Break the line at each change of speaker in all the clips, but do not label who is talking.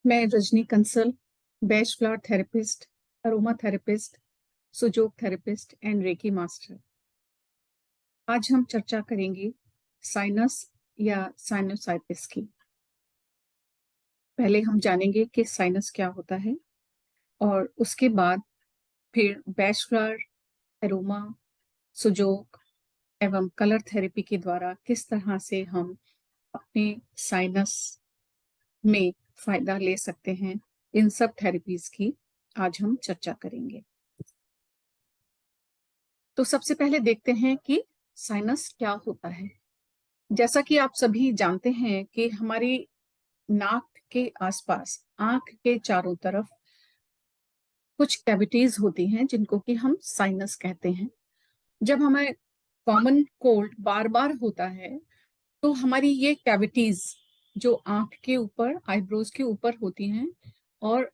मैं Rajni Kansal, Bach flower therapist, aroma therapist, Sujok therapist and reiki master. आज हम चर्चा करेंगे साइनस या साइनोसाइटिस की। पहले हम जानेंगे कि साइनस क्या होता है और उसके बाद फिर बैच फ्लावर, अरोमा, सुजोग एवं कलर थेरेपी के द्वारा किस तरह से हम अपने साइनस में फायदा ले सकते हैं, इन सब थेरेपीज की आज हम चर्चा करेंगे। तो सबसे पहले देखते हैं कि साइनस क्या होता है। जैसा कि आप सभी जानते हैं कि हमारी नाक के आसपास, आंख के चारों तरफ कुछ कैविटीज होती हैं जिनको कि हम साइनस कहते हैं। जब हमें कॉमन कोल्ड बार बार होता है तो हमारी ये कैविटीज जो आंख के ऊपर, आईब्रोज के ऊपर होती हैं और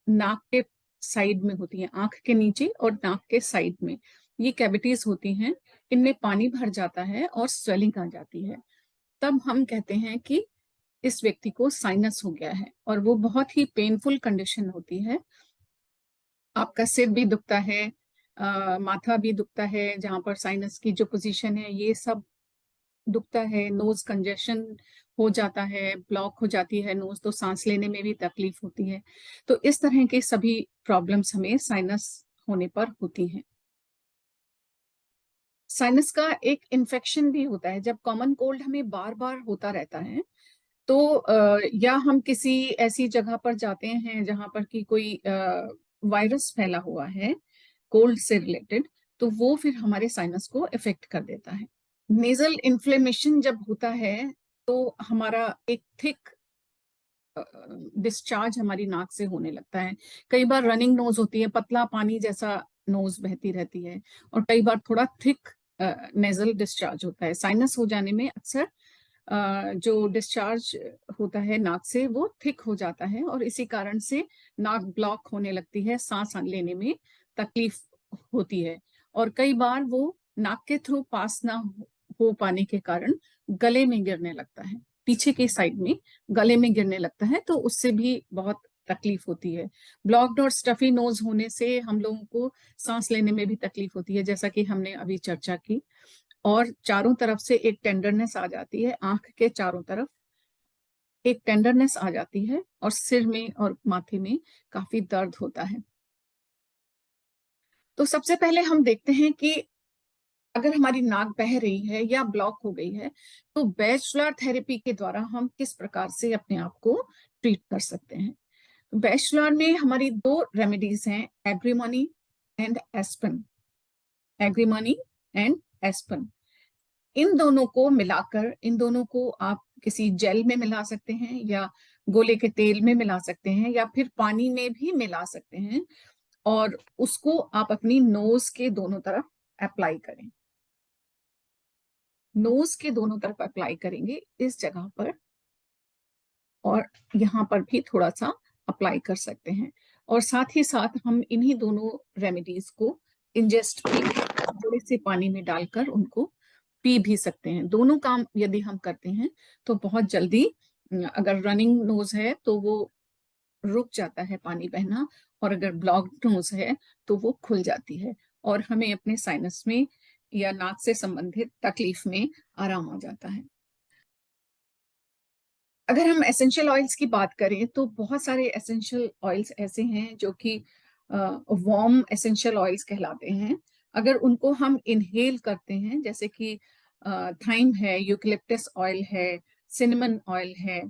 नाक के साइड में होती हैं, आंख के नीचे और नाक के साइड में ये कैविटीज होती हैं, इनमें पानी भर जाता है और स्वेलिंग आ जाती है। तब हम कहते हैं कि इस व्यक्ति को साइनस हो गया है और वो बहुत ही पेनफुल कंडीशन होती है। आपका सिर भी दुखता है, माथा भी दुखता है, जहां पर साइनस की जो पोजीशन है ये सब दुखता है, नोज कंजेशन हो जाता है, ब्लॉक हो जाती है नोज, तो सांस लेने में भी तकलीफ होती है। तो इस तरह के सभी प्रॉब्लम्स हमें साइनस होने पर होती हैं। साइनस का एक इन्फेक्शन भी होता है। जब कॉमन कोल्ड हमें बार बार होता रहता है तो या हम किसी ऐसी जगह पर जाते हैं जहां पर कि कोई वायरस फैला हुआ है कोल्ड से रिलेटेड, तो वो फिर हमारे साइनस को इफेक्ट कर देता है। नेजल इन्फ्लेमेशन जब होता है तो हमारा एक थिक डिस्चार्ज हमारी नाक से होने लगता है। कई बार रनिंग नोज होती है, पतला पानी जैसा नोज बहती रहती है, और कई बार थोड़ा थिक नेजल डिस्चार्ज होता है। साइनस हो जाने में अक्सर जो डिस्चार्ज होता है नाक से वो थिक हो जाता है और इसी कारण से नाक ब्लॉक होने लगती है, सांस लेने में तकलीफ होती है। और कई बार वो नाक के थ्रू पास ना हो पाने के कारण गले में गिरने लगता है, पीछे के साइड में गले में गिरने लगता है, तो उससे भी बहुत तकलीफ होती है। ब्लॉक्ड और स्टफी नोज होने से हम लोगों को सांस लेने में भी तकलीफ होती है, जैसा कि हमने अभी चर्चा की। और चारों तरफ से एक टेंडरनेस आ जाती है, आंख के चारों तरफ एक टेंडरनेस आ जाती है और सिर में और माथे में काफी दर्द होता है। तो सबसे पहले हम देखते हैं कि अगर हमारी नाक बह रही है या ब्लॉक हो गई है तो बैचलर थेरेपी के द्वारा हम किस प्रकार से अपने आप को ट्रीट कर सकते हैं। बैचलर में हमारी दो रेमेडीज हैं, एग्रीमनी एंड एस्पन। एग्रीमनी एंड एस्पन, इन दोनों को मिलाकर, इन दोनों को आप किसी जेल में मिला सकते हैं या गोले के तेल में मिला सकते हैं या फिर पानी में भी मिला सकते हैं, और उसको आप अपनी नोज के दोनों तरफ अप्लाई करें। नोज के दोनों तरफ अप्लाई करेंगे इस जगह पर, और यहाँ पर भी थोड़ा सा अप्लाई कर सकते हैं। और साथ ही साथ हम इन्हीं दोनों रेमेडीज को इंजेस्ट भी, थोड़े से पानी में डालकर उनको पी भी सकते हैं। दोनों काम यदि हम करते हैं तो बहुत जल्दी, अगर रनिंग नोज है तो वो रुक जाता है पानी बहना, और अगर ब्लॉक्ड नोज है तो वो खुल जाती है और हमें अपने साइनस में या नाक से संबंधित तकलीफ में आराम आ जाता है। अगर हम एसेंशियल ऑयल्स की बात करें तो बहुत सारे एसेंशियल ऑयल्स ऐसे हैं जो कि वार्म एसेंशियल ऑयल्स कहलाते हैं। अगर उनको हम इनहेल करते हैं, जैसे कि थाइम है, यूकलिप्टस ऑयल है, सिनेमन ऑयल है,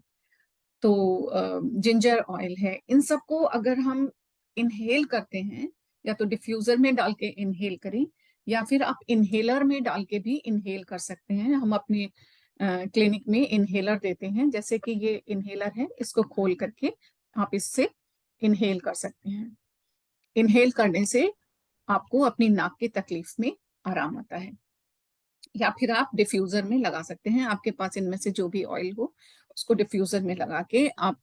तो जिंजर ऑयल है, इन सबको अगर हम इनहेल करते हैं, या तो डिफ्यूजर में डाल के इनहेल करें या फिर आप इनहेलर में डाल के भी इनहेल कर सकते हैं। हम अपने क्लिनिक में इनहेलर देते हैं, जैसे कि ये इनहेलर है, इसको खोल करके आप इससे इनहेल कर सकते हैं। इनहेल करने से आपको अपनी नाक की तकलीफ में आराम आता है। या फिर आप डिफ्यूजर में लगा सकते हैं, आपके पास इनमें से जो भी ऑयल हो उसको डिफ्यूजर में लगा के आप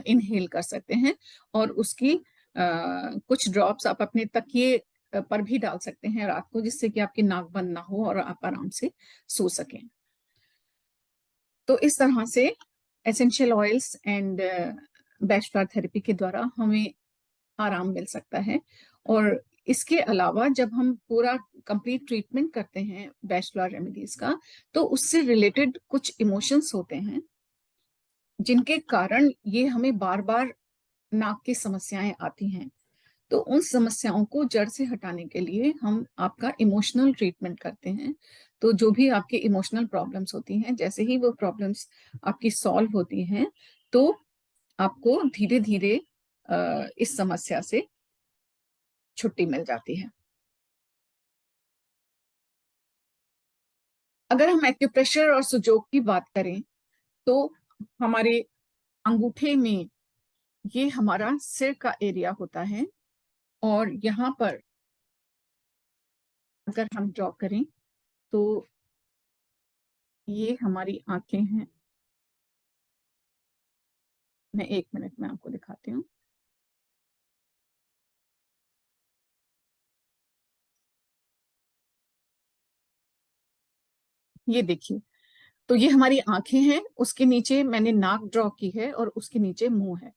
इनहेल कर सकते हैं। और उसकी कुछ ड्रॉप्स आप अपने तकिए पर भी डाल सकते हैं रात को, जिससे कि आपकी नाक बंद ना हो और आप आराम से सो सकें। तो इस तरह से essential oils and batch flower therapy के द्वारा हमें आराम मिल सकता है। और इसके अलावा जब हम पूरा कंप्लीट ट्रीटमेंट करते हैं बैच फ्लावर रेमेडीज का, तो उससे रिलेटेड कुछ इमोशंस होते हैं जिनके कारण ये हमें बार बार नाक की समस्याएं आती हैं। तो उन समस्याओं को जड़ से हटाने के लिए हम आपका इमोशनल ट्रीटमेंट करते हैं। तो जो भी आपके इमोशनल प्रॉब्लम्स होती हैं, जैसे ही वो प्रॉब्लम्स आपकी सॉल्व होती हैं, तो आपको धीरे धीरे इस समस्या से छुट्टी मिल जाती है। अगर हम एक्यूप्रेशर और सुजोग की बात करें, तो हमारे अंगूठे में ये हमारा सिर का एरिया होता है, और यहाँ पर अगर हम ड्रॉ करें तो ये हमारी आंखें हैं। मैं 1 मिनट में आपको दिखाती हूँ। ये देखिए, तो ये हमारी आंखें हैं, उसके नीचे मैंने नाक ड्रॉ की है और उसके नीचे मुंह है।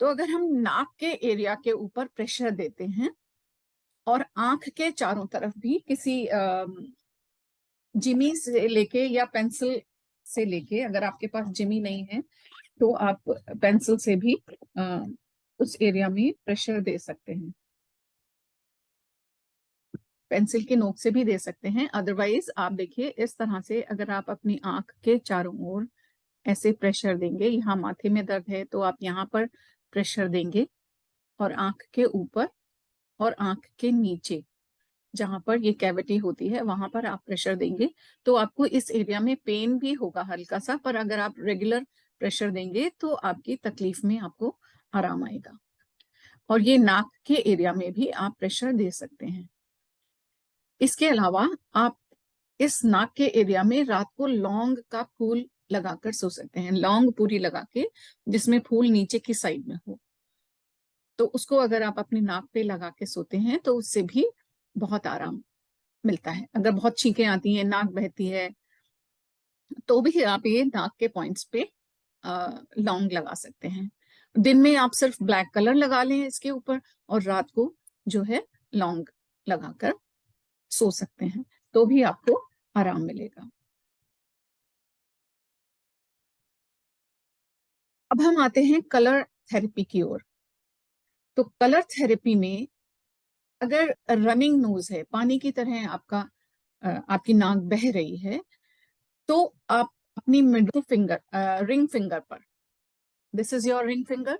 तो अगर हम नाक के एरिया के ऊपर प्रेशर देते हैं और आंख के चारों तरफ भी किसी जिमी से लेके या पेंसिल से लेके, अगर आपके पास जिमी नहीं है तो आप पेंसिल से भी उस एरिया में प्रेशर दे सकते हैं। पेंसिल की नोक से भी दे सकते हैं। अदरवाइज आप देखिए, इस तरह से अगर आप अपनी आंख के चारों ओर ऐसे प्रेशर देंगे, यहाँ माथे में दर्द है तो आप यहाँ पर प्रेशर देंगे, और आंख के ऊपर और आंख के नीचे जहां पर ये कैविटी होती है वहां पर आप प्रेशर देंगे, तो आपको इस एरिया में पेन भी होगा हल्का सा, पर अगर आप रेगुलर प्रेशर देंगे तो आपकी तकलीफ में आपको आराम आएगा। और ये नाक के एरिया में भी आप प्रेशर दे सकते हैं। इसके अलावा आप इस नाक के एरिया में रात को लौंग का फूल लगाकर सो सकते हैं, लौंग पूरी लगा के जिसमें फूल नीचे की साइड में हो। तो उसको अगर आप अपनी नाक पे लगा के सोते हैं तो उससे भी बहुत आराम मिलता है। अगर बहुत छींकें आती हैं, नाक बहती है, तो भी आप ये नाक के पॉइंट्स पे लौंग लगा सकते हैं। दिन में आप सिर्फ ब्लैक कलर लगा लें इसके ऊपर, और रात को जो है लौंग लगाकर सो सकते हैं, तो भी आपको आराम मिलेगा। अब हम आते हैं कलर थेरेपी की ओर। तो कलर थेरेपी में अगर रनिंग नोज है, पानी की तरह आपकी नाक बह रही है, तो आप अपनी मिडिल फिंगर, रिंग फिंगर पर, this is your ring finger,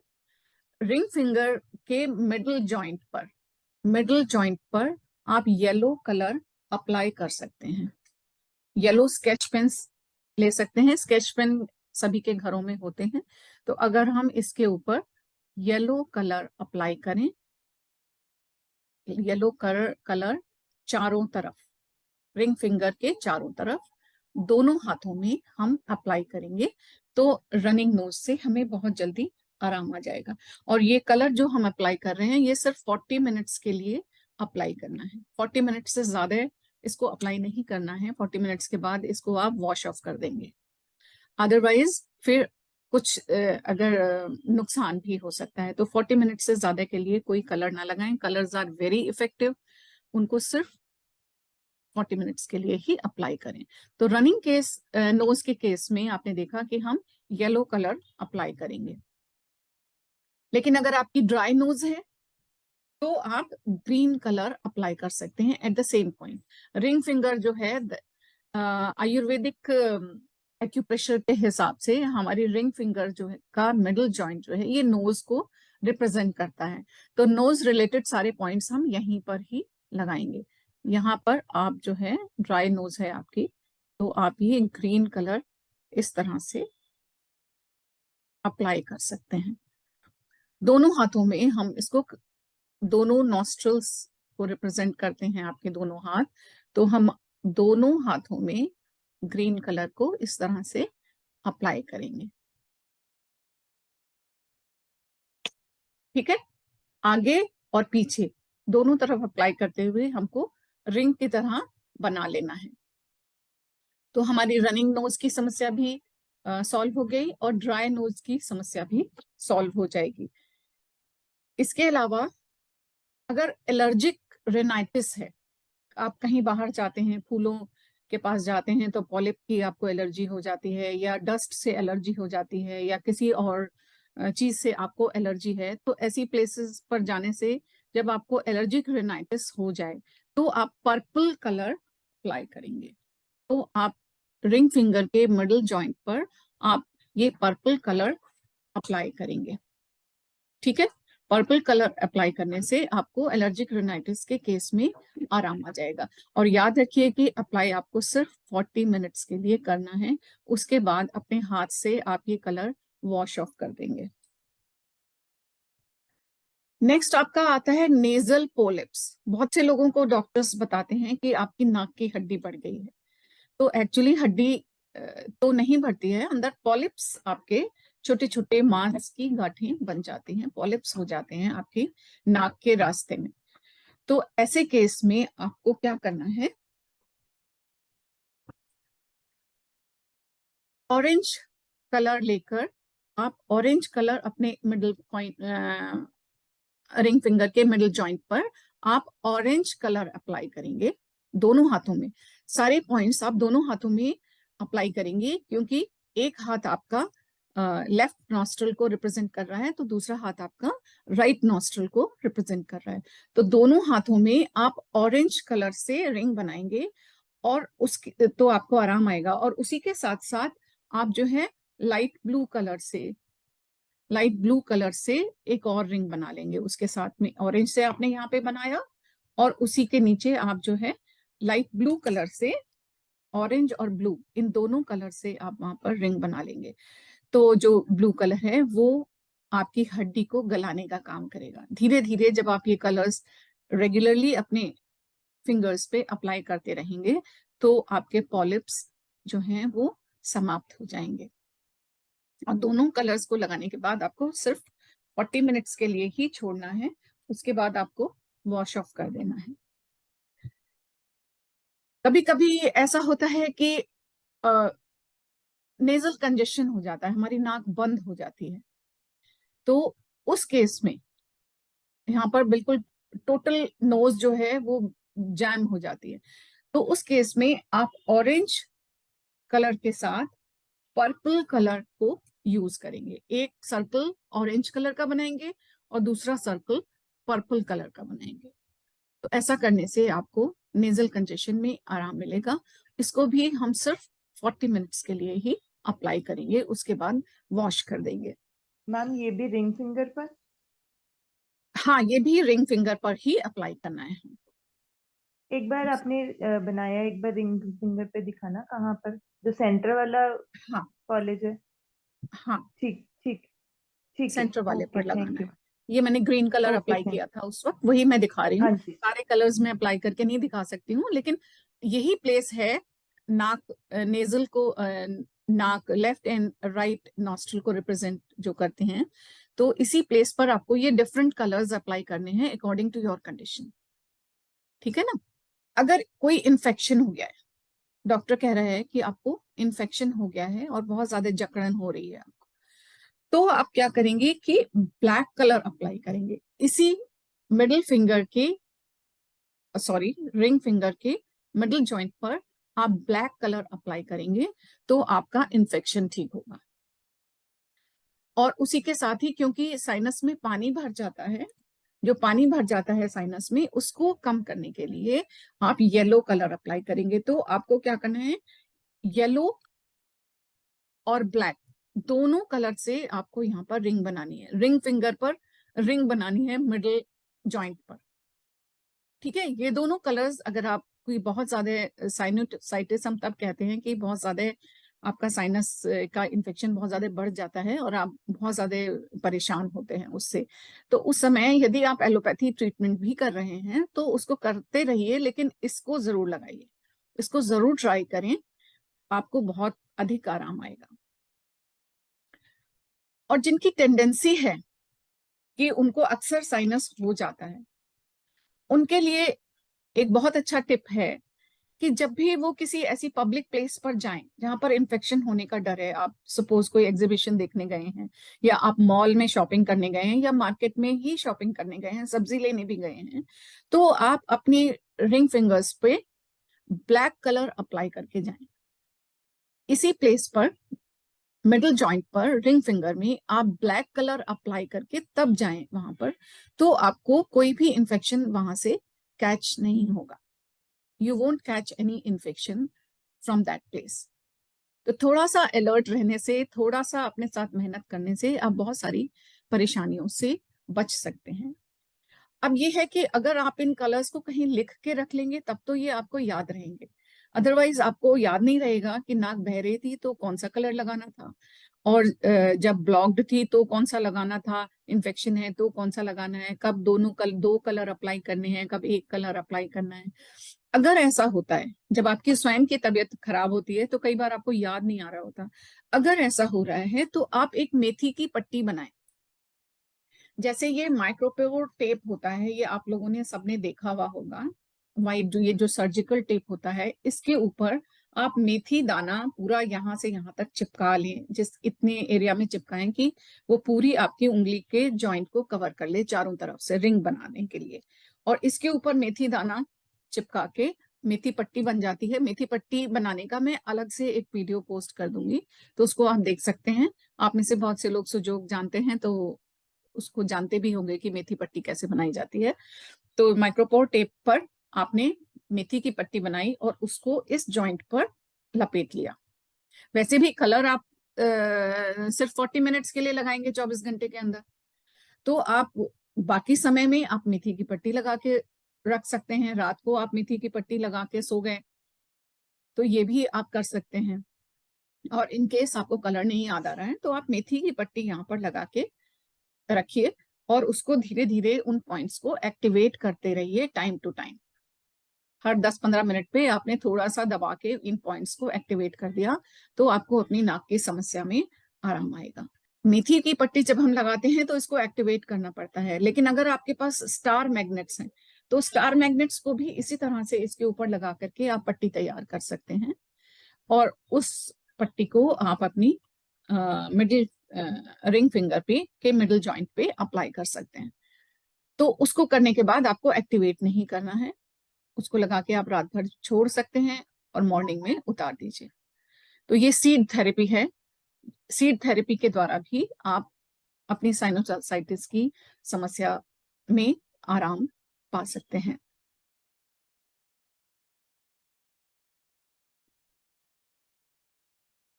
ring finger के मिडिल जॉइंट पर आप येलो कलर अप्लाई कर सकते हैं। येलो स्केच पेन ले सकते हैं, स्केच पेन सभी के घरों में होते हैं। तो अगर हम इसके ऊपर येलो कलर अप्लाई करें, येलो कलर चारों तरफ, रिंग फिंगर के चारों तरफ दोनों हाथों में हम अप्लाई करेंगे, तो रनिंग नोज से हमें बहुत जल्दी आराम आ जाएगा। और ये कलर जो हम अप्लाई कर रहे हैं, ये सिर्फ 40 मिनट्स के लिए अप्लाई करना है। 40 मिनट से ज्यादा इसको अप्लाई नहीं करना है। 40 मिनट्स के बाद इसको आप वॉश ऑफ कर देंगे। अदरवाइज फिर कुछ अगर नुकसान भी हो सकता है, तो 40 मिनट से ज्यादा के लिए कोई कलर ना लगाएं। कलर्स आर वेरी इफेक्टिव, उनको सिर्फ 40 मिनट्स के लिए ही अप्लाई करें। तो रनिंग केस, नोज के केस में आपने देखा कि हम येलो कलर अप्लाई करेंगे। लेकिन अगर आपकी ड्राई नोज है तो आप ग्रीन कलर अप्लाई कर सकते हैं at the same point. Ring finger जो है, आयुर्वेदिक एक्यूप्रेशर के हिसाब से हमारी रिंग फिंगर जो है का मिडिल जॉइंट जो है, ये नोज को रिप्रेजेंट करता है। तो नोज रिलेटेड सारे पॉइंट्स हम यहीं पर ही लगाएंगे। यहाँ पर आप जो है, ड्राई नोज है आपकी, तो आप ये ग्रीन कलर इस तरह से अप्लाई कर सकते हैं। दोनों हाथों में हम इसको, दोनों नॉस्ट्रल्स को रिप्रेजेंट करते हैं आपके दोनों हाथ, तो हम दोनों हाथों में ग्रीन कलर को इस तरह से अप्लाई करेंगे। ठीक है, आगे और पीछे दोनों तरफ अप्लाई करते हुए हमको रिंग की तरह बना लेना है। तो हमारी रनिंग नोज की समस्या भी सॉल्व हो गई और ड्राई नोज की समस्या भी सॉल्व हो जाएगी। इसके अलावा अगर एलर्जिक रेनाइटिस है, आप कहीं बाहर जाते हैं, फूलों के पास जाते हैं तो पॉलिप की आपको एलर्जी हो जाती है, या डस्ट से एलर्जी हो जाती है, या किसी और चीज से आपको एलर्जी है, तो ऐसी प्लेसेस पर जाने से जब आपको एलर्जिक रेनाइटिस हो जाए तो आप पर्पल कलर अप्लाई करेंगे। तो आप रिंग फिंगर के मिडल जॉइंट पर आप ये पर्पल कलर अप्लाई करेंगे। ठीक है, पर्पल कलर अप्लाई करने से आपको एलर्जिक रिनाइटिस के केस में आराम आ जाएगा। और याद रखिए कि अप्लाई आपको सिर्फ 40 मिनट्स के लिए करना है, उसके बाद अपने हाथ से आप ये कलर वॉश ऑफ कर देंगे। नेक्स्ट आपका आता है नेजल पोलिप्स। बहुत से लोगों को डॉक्टर्स बताते हैं कि आपकी नाक की हड्डी बढ़ गई है, तो एक्चुअली हड्डी तो नहीं बढ़ती है, अंदर पॉलिप्स आपके छोटे छोटे मांस की गांठें बन जाती हैं, पॉलिप्स हो जाते हैं आपकी नाक के रास्ते में। तो ऐसे केस में आपको क्या करना है, ऑरेंज कलर लेकर आप ऑरेंज कलर अपने मिडिल पॉइंट रिंग फिंगर के मिडिल जॉइंट पर आप ऑरेंज कलर अप्लाई करेंगे दोनों हाथों में। सारे पॉइंट्स आप दोनों हाथों में अप्लाई करेंगे, क्योंकि एक हाथ आपका लेफ्ट नॉस्ट्रल को रिप्रेजेंट कर रहा है तो दूसरा हाथ आपका राइट नॉस्ट्रल को रिप्रेजेंट कर रहा है। तो दोनों हाथों में आप ऑरेंज कलर से रिंग बनाएंगे और उसके तो आपको आराम आएगा। और उसी के साथ साथ आप जो है लाइट ब्लू कलर से एक और रिंग बना लेंगे उसके साथ में। ऑरेंज से आपने यहाँ पे बनाया और उसी के नीचे आप जो है लाइट ब्लू कलर से, ऑरेंज और ब्लू इन दोनों कलर से आप वहां पर रिंग बना लेंगे। तो जो ब्लू कलर है वो आपकी हड्डी को गलाने का काम करेगा। धीरे धीरे जब आप ये कलर्स रेगुलरली अपने फिंगर्स पे अप्लाई करते रहेंगे तो आपके पॉलिप्स जो हैं वो समाप्त हो जाएंगे। और दोनों कलर्स को लगाने के बाद आपको सिर्फ 40 मिनट्स के लिए ही छोड़ना है, उसके बाद आपको वॉश ऑफ कर देना है। कभी कभी ऐसा होता है कि नेजल कंजेशन हो जाता है, हमारी नाक बंद हो जाती है, तो उस केस में यहाँ पर बिल्कुल टोटल नोज जो है वो जैम हो जाती है। तो उस केस में आप ऑरेंज कलर के साथ पर्पल कलर को यूज करेंगे। एक सर्कल ऑरेंज कलर का बनाएंगे और दूसरा सर्कल पर्पल कलर का बनाएंगे। तो ऐसा करने से आपको नेजल कंजेशन में आराम मिलेगा। इसको भी हम सिर्फ 40 मिनट्स के लिए ही अप्लाई करेंगे, उसके बाद वॉश कर देंगे।
मैम ये भी रिंग फिंगर पर?
हाँ, ये भी रिंग फिंगर पर ही अप्लाई करना है।
एक बार आपने बनाया, एक बार रिंग फिंगर पे दिखाना, कहाँ पर? जो सेंटर वाला
हाँ
कॉलेज है।
हाँ,
ठीक ठीक। ठीक है।
सेंटर वाले
ओके,
पर लगाना
थैंक
है।
यू।
ये मैंने green colour
okay,
apply
thank.
किया था उस वक्त, वही मैं दिखा रही हूँ।
हाँ जी।
सारे कलर्स में अप्लाई करके नहीं दिखा सकती हूँ, लेकिन यही प्लेस है नाक, नेजल को नाक लेफ्ट एंड राइट नॉस्ट्रल को रिप्रेजेंट जो करते हैं, तो इसी प्लेस पर आपको ये डिफरेंट कलर्स अप्लाई करने हैं अकॉर्डिंग टू योर कंडीशन। ठीक है ना। अगर कोई इन्फेक्शन हो गया है, डॉक्टर कह रहा है कि आपको इन्फेक्शन हो गया है और बहुत ज्यादा जकड़न हो रही है आपको, तो आप क्या करेंगे कि ब्लैक कलर अप्लाई करेंगे इसी मिडिल फिंगर के, सॉरी रिंग फिंगर के मिडिल जॉइंट पर आप ब्लैक कलर अप्लाई करेंगे तो आपका इन्फेक्शन ठीक होगा। और उसी के साथ ही क्योंकि साइनस में पानी भर जाता है, जो पानी भर जाता है साइनस में, उसको कम करने के लिए आप येलो कलर अप्लाई करेंगे। तो आपको क्या करना है, येलो और ब्लैक दोनों कलर से आपको यहाँ पर रिंग बनानी है, रिंग फिंगर पर रिंग बनानी है मिडिल जॉइंट पर। ठीक है, ये दोनों कलर्स अगर आप कोई बहुत ज्यादा साइनसाइटिस, हम तब कहते हैं कि बहुत ज्यादा आपका साइनस का इन्फेक्शन बहुत ज्यादा बढ़ जाता है और आप बहुत ज्यादा परेशान होते हैं उससे, तो उस समय यदि आप एलोपैथी ट्रीटमेंट भी कर रहे हैं तो उसको करते रहिए, लेकिन इसको जरूर लगाइए, इसको जरूर ट्राई करें, आपको बहुत अधिक आराम आएगा। और जिनकी टेंडेंसी है कि उनको अक्सर साइनस हो जाता है, उनके लिए एक बहुत अच्छा टिप है कि जब भी वो किसी ऐसी पब्लिक प्लेस पर जाएं जहां पर इन्फेक्शन होने का डर है, आप सपोज कोई एग्जीबिशन देखने गए हैं, या आप मॉल में शॉपिंग करने गए हैं, या मार्केट में ही शॉपिंग करने गए हैं, सब्जी लेने भी गए हैं, तो आप अपनी रिंग फिंगर्स पे ब्लैक कलर अप्लाई करके जाएं। इसी प्लेस पर, मिडल जॉइंट पर, रिंग फिंगर में आप ब्लैक कलर अप्लाई करके तब जाएं वहां पर, तो आपको कोई भी इंफेक्शन वहां से कैच नहीं होगा। You won't catch any infection from that place. तो थोड़ा सा अलर्ट रहने से, थोड़ा सा अपने साथ मेहनत करने से आप बहुत सारी परेशानियों से बच सकते हैं। अब ये है कि अगर आप इन कलर्स को कहीं लिख के रख लेंगे तब तो ये आपको याद रहेंगे, अदरवाइज आपको याद नहीं रहेगा कि नाक बह रही थी तो कौन सा कलर लगाना था, और जब ब्लॉक्ड थी तो कौन सा लगाना था, इन्फेक्शन है तो कौन सा लगाना है, कब दो कलर अप्लाई करने हैं, कब एक कलर अप्लाई करना है। अगर ऐसा होता है, जब आपकी स्वयं की तबीयत खराब होती है तो कई बार आपको याद नहीं आ रहा होता, अगर ऐसा हो रहा है तो आप एक मेथी की पट्टी बनाएं। जैसे ये माइक्रोपोर टेप होता है, ये आप लोगों ने सबने देखा हुआ होगा, वाइट जो ये जो सर्जिकल टेप होता है, इसके ऊपर आप मेथी दाना पूरा यहाँ से यहाँ तक चिपका लें, जिस इतने एरिया में चिपकाएं कि वो पूरी आपकी उंगली के जॉइंट को कवर कर ले चारों तरफ से रिंग बनाने के लिए। और इसके ऊपर मेथी दाना चिपका के मेथी पट्टी बन जाती है। मेथी पट्टी बनाने का मैं अलग से एक वीडियो पोस्ट कर दूंगी, तो उसको आप देख सकते हैं। आप में से बहुत से लोग सुजोग जानते हैं तो उसको जानते भी होंगे कि मेथी पट्टी कैसे बनाई जाती है। तो माइक्रोपोर टेप पर आपने मेथी की पट्टी बनाई और उसको इस जॉइंट पर लपेट लिया। वैसे भी कलर आप सिर्फ 40 मिनट्स के लिए लगाएंगे 24 घंटे के अंदर, तो आप बाकी समय में आप मेथी की पट्टी लगा के रख सकते हैं। रात को आप मेथी की पट्टी लगा के सो गए तो ये भी आप कर सकते हैं। और इन केस आपको कलर नहीं याद आ रहा है तो आप मेथी की पट्टी यहाँ पर लगा के रखिए और उसको धीरे धीरे उन पॉइंट्स को एक्टिवेट करते रहिए टाइम टू टाइम। हर 10-15 मिनट पे आपने थोड़ा सा दबा के इन पॉइंट्स को एक्टिवेट कर दिया तो आपको अपनी नाक की समस्या में आराम आएगा। मेथी की पट्टी जब हम लगाते हैं तो इसको एक्टिवेट करना पड़ता है, लेकिन अगर आपके पास स्टार मैग्नेट्स हैं तो स्टार मैग्नेट्स को भी इसी तरह से इसके ऊपर लगा करके आप पट्टी तैयार कर सकते हैं और उस पट्टी को आप अपनी मिडिल रिंग फिंगर पे के मिडिल जॉइंट पे अप्लाई कर सकते हैं। तो उसको करने के बाद आपको एक्टिवेट नहीं करना है, उसको लगा के आप रात भर छोड़ सकते हैं और मॉर्निंग में उतार दीजिए। तो ये सीड थेरेपी है। सीड थेरेपी के द्वारा भी आप अपनी साइनोसाइटिस की समस्या में आराम पा सकते हैं।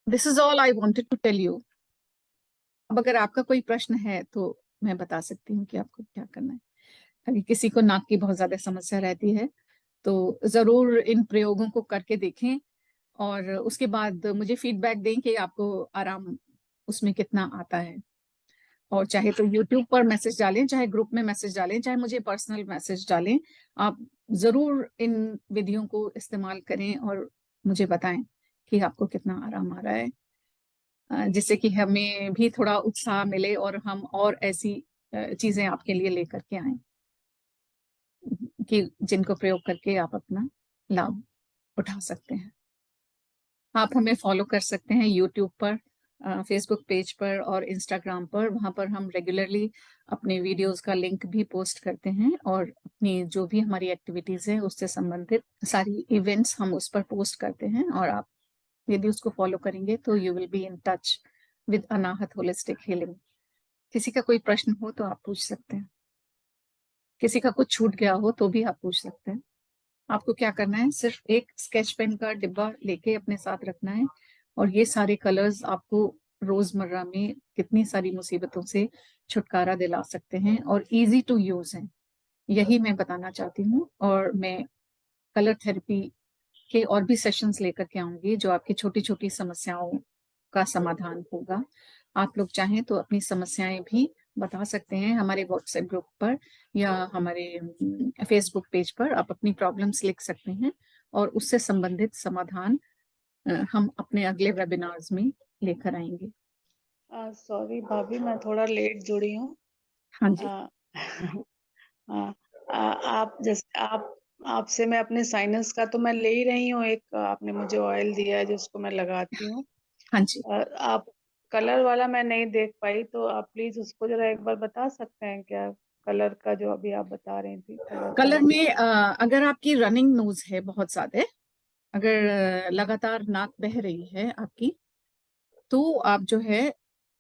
This is all I wanted to tell you. अब अगर आपका कोई प्रश्न है तो मैं बता सकती हूँ कि आपको क्या करना है। अगर किसी को नाक की बहुत ज्यादा समस्या रहती है तो जरूर इन प्रयोगों को करके देखें और उसके बाद मुझे फीडबैक दें कि आपको आराम उसमें कितना आता है। और चाहे तो यूट्यूब पर मैसेज डालें, चाहे ग्रुप में मैसेज डालें, चाहे मुझे पर्सनल मैसेज डालें, आप जरूर इन विधियों को इस्तेमाल करें और मुझे बताएं कि आपको कितना आराम आ रहा है, जिससे कि हमें भी थोड़ा उत्साह मिले और हम और ऐसी चीजें आपके लिए लेकर के आए कि जिनको प्रयोग करके आप अपना लाभ उठा सकते हैं। आप हमें फॉलो कर सकते हैं यूट्यूब पर, फेसबुक पेज पर और इंस्टाग्राम पर। वहाँ पर हम रेगुलरली अपने वीडियोस का लिंक भी पोस्ट करते हैं और अपनी जो भी हमारी एक्टिविटीज हैं उससे संबंधित सारी इवेंट्स हम उस पर पोस्ट करते हैं। और आप यदि उसको फॉलो करेंगे तो you will be in touch with Anahat holistic healing. किसी का कोई प्रश्न हो तो आप पूछ सकते हैं, किसी का कुछ छूट गया हो तो भी आप पूछ सकते हैं। आपको क्या करना है, सिर्फ एक स्केच पेन का डिब्बा लेके अपने साथ रखना है और ये सारे कलर्स आपको रोजमर्रा में कितनी सारी मुसीबतों से छुटकारा दिला सकते हैं और इजी टू यूज है, यही मैं बताना चाहती हूँ। और मैं कलर थेरेपी के और भी सेशंस लेकर के आऊंगी जो आपकी छोटी छोटी समस्याओं का समाधान होगा। आप लोग चाहें तो अपनी समस्याएं भी बता सकते हैं हमारे व्हाट्सएप ग्रुप पर या हमारे फेसबुक पेज पर। आप अपनी प्रॉब्लम्स लिख सकते हैं और उससे संबंधित समाधान हम अपने अगले वेबिनार्स में लेकर आएंगे।
सॉरी भाभी, मैं थोड़ा लेट जुड़ी हूँ।
हाँ जी।
आ, आ, आप जैसे आप आपसे मैं अपने साइनस का तो मैं ले ही रही हूँ, एक आपने मुझे ऑयल दिया है जिसको मैं लगाती हूँ।
हाँ जी।
आप कलर वाला मैं नहीं देख पाई, तो आप प्लीज उसको जरा एक बार बता सकते हैं क्या? कलर का जो अभी आप बता रही थी, कलर
कलर
वाला।
में अगर आपकी रनिंग नोज है बहुत ज्यादा, अगर लगातार नाक बह रही है आपकी, तो आप जो है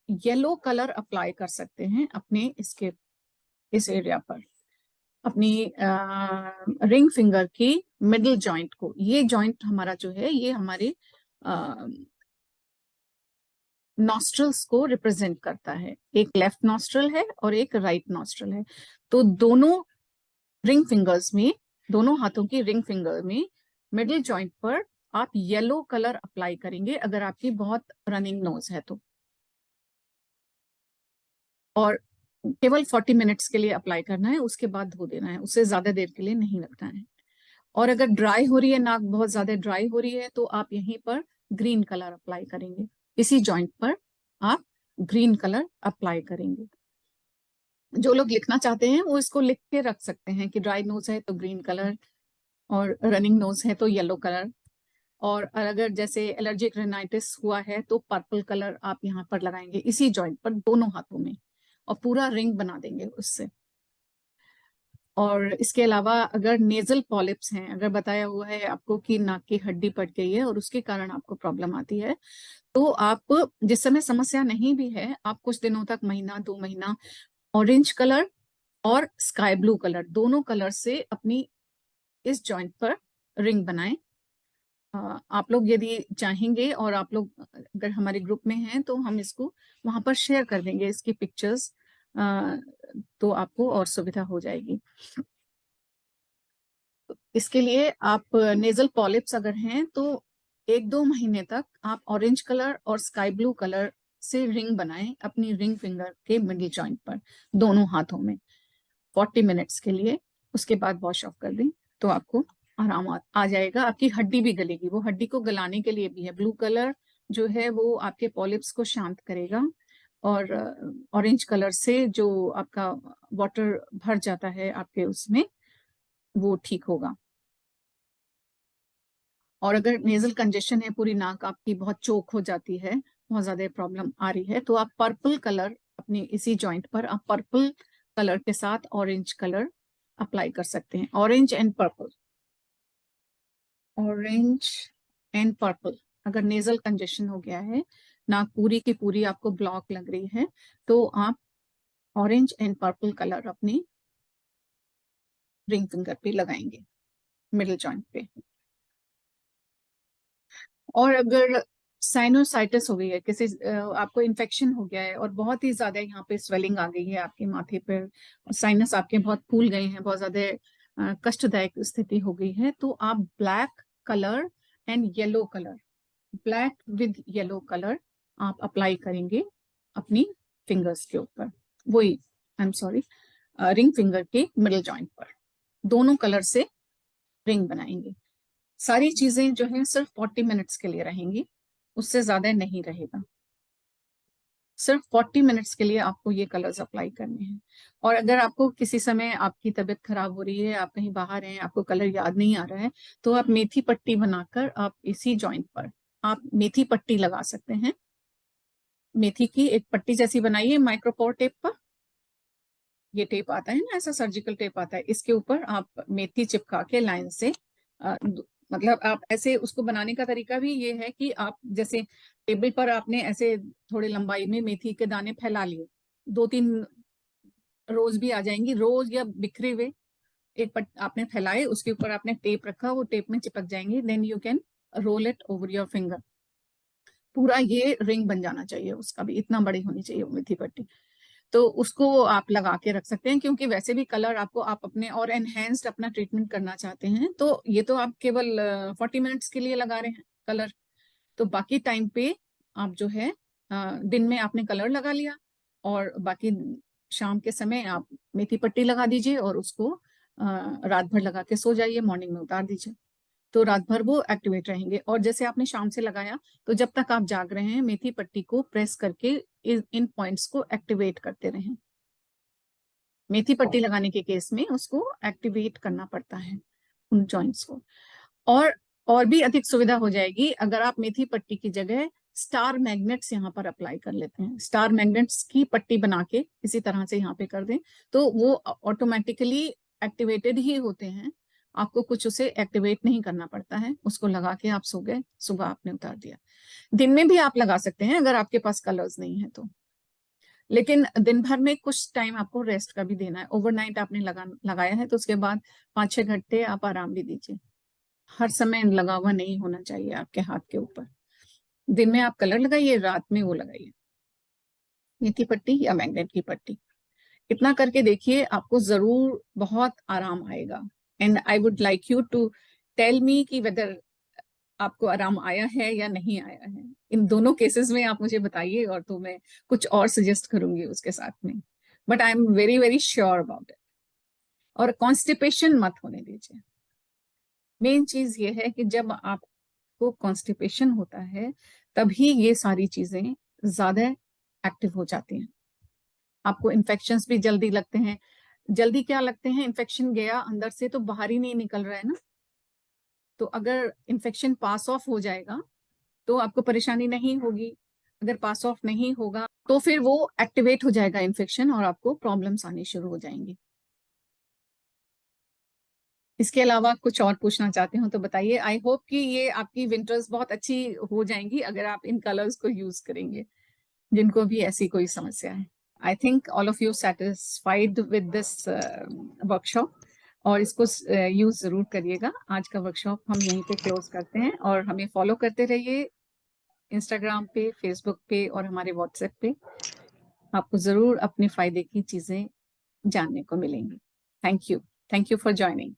येलो कलर अप्लाई कर सकते हैं अपने इसके इस एरिया पर, अपनी रिंग फिंगर की मिडिल जॉइंट को। ये जॉइंट हमारा जो है ये हमारे नॉस्ट्रल्स को रिप्रेजेंट करता है। एक लेफ्ट नॉस्ट्रल है और एक राइट नॉस्ट्रल है। तो दोनों रिंग फिंगर्स में, दोनों हाथों की रिंग फिंगर में मिडिल जॉइंट पर आप येलो कलर अप्लाई करेंगे अगर आपकी बहुत रनिंग नोज है तो। और केवल 40 मिनट्स के लिए अप्लाई करना है, उसके बाद धो देना है, उससे ज्यादा देर के लिए नहीं रखना है। और अगर ड्राई हो रही है, नाक बहुत ज्यादा ड्राई हो रही है, तो आप यहीं पर ग्रीन कलर अप्लाई करेंगे, इसी जॉइंट पर आप ग्रीन कलर अप्लाई करेंगे। जो लोग लिखना चाहते हैं वो इसको लिख के रख सकते हैं कि ड्राई नोज है तो ग्रीन कलर, और रनिंग नोज है तो येलो कलर, और अगर जैसे एलर्जिक रेनाइटिस हुआ है तो पर्पल कलर आप यहाँ पर लगाएंगे इसी जॉइंट पर दोनों हाथों में, और पूरा रिंग बना देंगे उससे। और इसके अलावा अगर नेजल पॉलिप्स हैं, अगर बताया हुआ है आपको कि नाक की हड्डी पट गई है और उसके कारण आपको प्रॉब्लम आती है, तो आप जिस समय समस्या नहीं भी है, आप कुछ दिनों तक, महीना 2 महीना, ऑरेंज कलर और स्काई ब्लू कलर दोनों कलर से अपनी इस जॉइंट पर रिंग बनाएं। आप लोग यदि चाहेंगे और आप लोग अगर हमारे ग्रुप में हैं तो हम इसको वहां पर शेयर कर देंगे, इसकी पिक्चर्स, तो आपको और सुविधा हो जाएगी। इसके लिए आप नेजल पॉलिप्स अगर हैं तो 1-2 महीने तक आप ऑरेंज कलर और स्काई ब्लू कलर से रिंग बनाएं अपनी रिंग फिंगर के मिडिल जॉइंट पर दोनों हाथों में 40 मिनट्स के लिए। उसके बाद वॉश ऑफ कर दें तो आपको आराम आ जाएगा। आपकी हड्डी भी गलेगी, वो हड्डी को गलाने के लिए भी है। ब्लू कलर जो है वो आपके पॉलिप्स को शांत करेगा, और ऑरेंज कलर से जो आपका वाटर भर जाता है आपके उसमें, वो ठीक होगा। और अगर नेजल कंजेशन है, पूरी नाक आपकी बहुत चोक हो जाती है, बहुत ज्यादा प्रॉब्लम आ रही है, तो आप पर्पल कलर अपनी इसी जॉइंट पर आप पर्पल कलर के साथ ऑरेंज कलर अप्लाई कर सकते हैं। Orange and purple, orange and purple. अगर नेजल कंजेशन हो गया है, नाक पूरी की पूरी आपको ब्लॉक लग रही है, तो आप ऑरेंज एंड पर्पल कलर अपनी रिंग फिंगर पे लगाएंगे, मिडिल जॉइंट पे। और अगर साइनोसाइटिस हो गई है, किसी आपको इन्फेक्शन हो गया है और बहुत ही ज्यादा यहाँ पे स्वेलिंग आ गई है आपके माथे पर, साइनस आपके बहुत फूल गए हैं, बहुत ज्यादा कष्टदायक स्थिति हो गई है, तो आप black colour and yellow colour, black with yellow colour आप अप्लाई करेंगे अपनी फिंगर्स के ऊपर, वही, I am sorry, ring finger के मिडिल जॉइंट पर दोनों कलर से रिंग बनाएंगे। सारी चीजें जो है सिर्फ 40 मिनट्स के लिए रहेंगी, उससे ज्यादा नहीं रहेगा। सिर्फ 40 मिनट्स के लिए आपको ये कलर्स अप्लाई करने हैं। और अगर आपको किसी समय आपकी तबीयत खराब हो रही है, आप कहीं बाहर हैं, आपको कलर याद नहीं आ रहा है, तो आप मेथी पट्टी बनाकर आप इसी जॉइंट पर आप मेथी पट्टी लगा सकते हैं। मेथी की एक पट्टी जैसी बनाइए माइक्रोपोर टेप पर, ये टेप आता है ना, ऐसा सर्जिकल टेप आता है, इसके ऊपर आप मेथी चिपका के लाइन से मतलब आप ऐसे उसको बनाने का तरीका भी ये है कि आप जैसे टेबल पर आपने ऐसे थोड़े लंबाई में मेथी के दाने फैला लिए, 2-3 रोज भी आ जाएंगी, रोज या बिखरे हुए एक पट आपने फैलाए, उसके ऊपर आपने टेप रखा, वो टेप में चिपक जाएंगे, then you can roll it over your finger. पूरा ये रिंग बन जाना चाहिए, उसका भी इतना बड़ी होनी चाहिए वो मेथी पट्टी। तो उसको आप लगा के रख सकते हैं, क्योंकि वैसे भी कलर आपको, आप अपने और एनहेंस्ड अपना ट्रीटमेंट करना चाहते हैं, तो ये तो आप केवल 40 मिनट्स के लिए लगा रहे हैं कलर, तो बाकी टाइम पे आप जो है दिन में आपने कलर लगा लिया, और बाकी शाम के समय आप मेथी पट्टी लगा दीजिए और उसको रात भर लगा के सो जाइए, मॉर्निंग में उतार दीजिए, तो रात भर वो एक्टिवेट रहेंगे। और जैसे आपने शाम से लगाया, तो जब तक आप जाग रहे हैं मेथी पट्टी को प्रेस करके इन पॉइंट्स को एक्टिवेट करते रहें। मेथी पट्टी लगाने के केस में उसको एक्टिवेट करना पड़ता है, उन जॉइंट्स को। और भी अधिक सुविधा हो जाएगी अगर आप मेथी पट्टी की जगह स्टार मैग्नेट्स यहाँ पर अप्लाई कर लेते हैं। स्टार मैग्नेट्स की पट्टी बना के इसी तरह से यहाँ पे कर दें तो वो ऑटोमेटिकली एक्टिवेटेड ही होते हैं, आपको कुछ उसे एक्टिवेट नहीं करना पड़ता है। उसको लगा के आप सो गए, सुबह आपने उतार दिया। दिन में भी आप लगा सकते हैं अगर आपके पास कलर्स नहीं है तो, लेकिन दिन भर में कुछ टाइम आपको रेस्ट का भी देना है। ओवरनाइट आपने लगाया है तो उसके बाद 5-6 घंटे आप आराम भी दीजिए। हर समय लगा हुआ नहीं होना चाहिए आपके हाथ के ऊपर। दिन में आप कलर लगाइए, रात में वो लगाइए, मेथी पट्टी या मैग्नेट की पट्टी। इतना करके देखिए, आपको जरूर बहुत आराम आएगा। And I would like you to tell me कि वेदर आपको आराम आया है या नहीं आया है। इन दोनों केसेस में आप मुझे बताइए, और तो मैं कुछ और सजेस्ट करूंगी उसके साथ में। But I am very very sure about it. और कॉन्स्टिपेशन मत होने दीजिए। मेन चीज ये है कि जब आपको कॉन्स्टिपेशन होता है तभी ये सारी चीजें ज्यादा एक्टिव हो जाती हैं। आपको इन्फेक्शंस भी जल्दी लगते हैं। जल्दी क्या लगते हैं, इन्फेक्शन गया अंदर से तो बाहर ही नहीं निकल रहा है ना। तो अगर इन्फेक्शन पास ऑफ हो जाएगा तो आपको परेशानी नहीं होगी। अगर पास ऑफ नहीं होगा तो फिर वो एक्टिवेट हो जाएगा इन्फेक्शन और आपको प्रॉब्लम्स आनी शुरू हो जाएंगी। इसके अलावा कुछ और पूछना चाहते हो तो बताइए। आई होप कि ये आपकी विंटर्स बहुत अच्छी हो जाएंगी अगर आप इन कलर्स को यूज करेंगे, जिनको भी ऐसी कोई समस्या है। I think all of you satisfied with this workshop, और इसको यूज जरूर करिएगा। आज का वर्कशॉप हम यहीं पे क्लोज करते हैं, और हमें फॉलो करते रहिए इंस्टाग्राम पे, फेसबुक पे और हमारे व्हाट्सएप पे। आपको जरूर अपने फायदे की चीजें जानने को मिलेंगी। Thank you for joining.